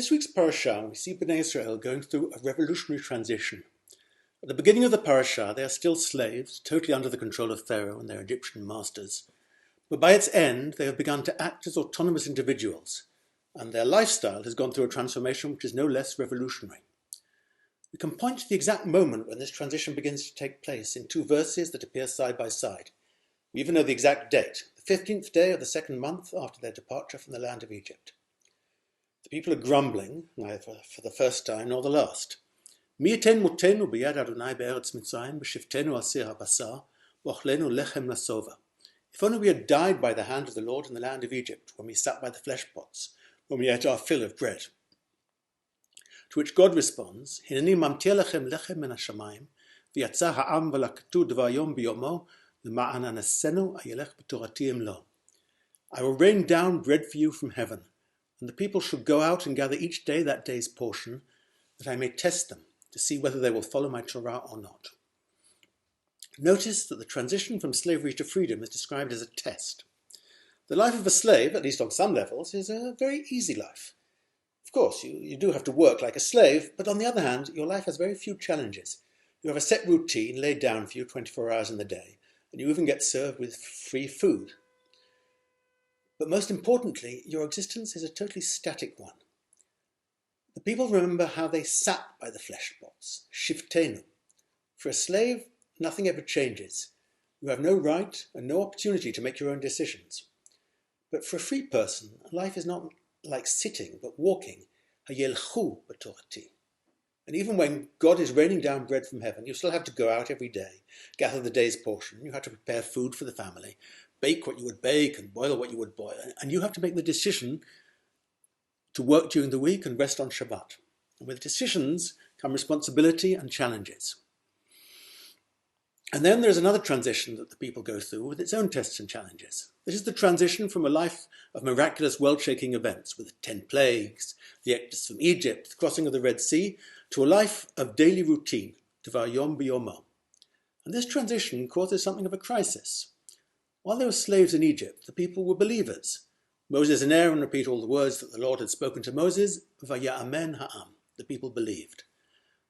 This week's Parasha, we see Bnei Israel going through a revolutionary transition. At the beginning of the Parasha, they are still slaves, totally under the control of Pharaoh and their Egyptian masters. But by its end, they have begun to act as autonomous individuals, and their lifestyle has gone through a transformation which is no less revolutionary. We can point to the exact moment when this transition begins to take place in two verses that appear side by side. We even know the exact date, the 15th day of the second month after their departure from the land of Egypt. The people are grumbling, neither for the first time nor the last. Mi yiten motenu b'yad Adonai be'eretz Mitzrayim b'shiftenu al sir habasar v'ochlenu lechem lasova. If only we had died by the hand of the Lord in the land of Egypt, when we sat by the flesh pots, when we ate our fill of bread. To which God responds, Hineni mamtir lechem lechem min hashamayim v'yatza ha'am v'lakatu dvar yom b'yomo l'ma'an anasenu ayelech b'torati imlo. I will rain down bread for you from heaven, and the people shall go out and gather each day that day's portion, that I may test them, to see whether they will follow my Torah or not. Notice that the transition from slavery to freedom is described as a test. The life of a slave, at least on some levels, is a very easy life. Of course, you do have to work like a slave, but on the other hand, your life has very few challenges. You have a set routine laid down for you 24 hours in the day, and you even get served with free food. But most importantly, your existence is a totally static one. The people remember how they sat by the flesh pots, shiftenu. For a slave, nothing ever changes. You have no right and no opportunity to make your own decisions. But for a free person, life is not like sitting, but walking. Hayelchu b'torati. And even when God is raining down bread from heaven, you still have to go out every day, gather the day's portion. You have to prepare food for the family, bake what you would bake and boil what you would boil. And you have to make the decision to work during the week and rest on Shabbat. And with decisions come responsibility and challenges. And then there's another transition that the people go through with its own tests and challenges. This is the transition from a life of miraculous world-shaking events with the 10 plagues, the exodus from Egypt, the crossing of the Red Sea, to a life of daily routine, dvar yom b'yomo. And this transition causes something of a crisis. While they were slaves in Egypt, the people were believers. Moses and Aaron repeat all the words that the Lord had spoken to Moses, vaya'amen ha'am, the people believed.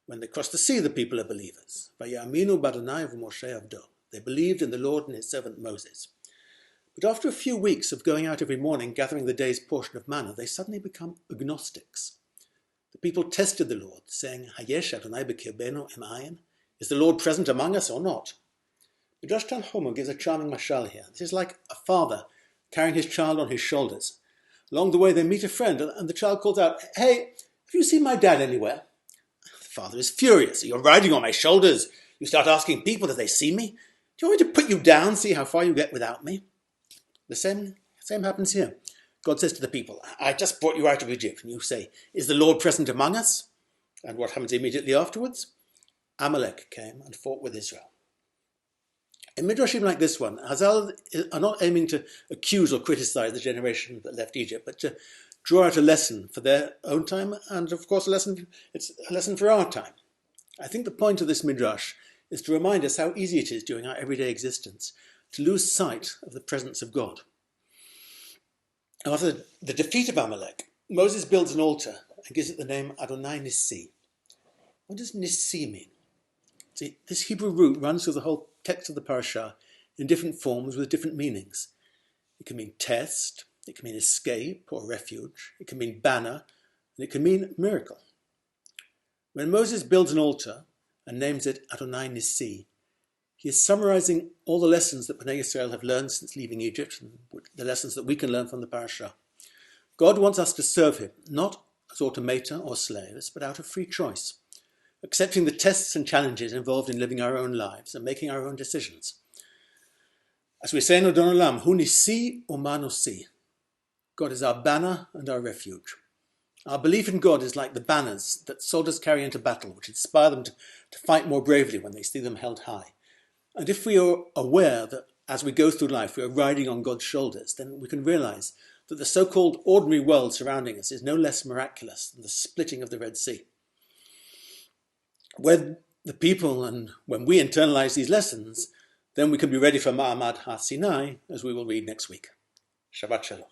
When they crossed the sea, the people are believers. Vaya'aminu b'Adonai v'Moshe avdo. They believed in the Lord and his servant Moses. But after a few weeks of going out every morning, gathering the day's portion of manna, they suddenly become agnostics. The people tested the Lord, saying, Hayesh Adonai b'kirbenu emayin? Is the Lord present among us or not? Midrash Tanchuma gives a charming mashal here. This is like a father carrying his child on his shoulders. Along the way, they meet a friend, and the child calls out, Hey, have you seen my dad anywhere? The father is furious. You're riding on my shoulders. You start asking people, do they see me? Do you want me to put you down, see how far you get without me? The same happens here. God says to the people, I just brought you out of Egypt. And you say, is the Lord present among us? And what happens immediately afterwards? Amalek came and fought with Israel. In Midrashim like this one, Hazal are not aiming to accuse or criticize the generation that left Egypt, but to draw out a lesson for their own time, and of course it's a lesson for our time. I think the point of this Midrash is to remind us how easy it is during our everyday existence to lose sight of the presence of God. After the defeat of Amalek, Moses builds an altar and gives it the name Adonai Nissi. What does Nissi mean? See, this Hebrew root runs through the whole text of the Parasha in different forms with different meanings. It can mean test, it can mean escape or refuge, it can mean banner, and it can mean miracle. When Moses builds an altar and names it Adonai Nissi, he is summarizing all the lessons that Bnei Israel have learned since leaving Egypt, and the lessons that we can learn from the Parasha. God wants us to serve him, not as automata or slaves, but out of free choice, accepting the tests and challenges involved in living our own lives and making our own decisions. As we say in Adon Olam, Hu Nissi u'ma nosi. God is our banner and our refuge. Our belief in God is like the banners that soldiers carry into battle, which inspire them to fight more bravely when they see them held high. And if we are aware that as we go through life we are riding on God's shoulders, then we can realize that the so-called ordinary world surrounding us is no less miraculous than the splitting of the Red Sea. When the people and when we internalize these lessons, then we can be ready for Ma'amad HaSinai, as we will read next week. Shabbat Shalom.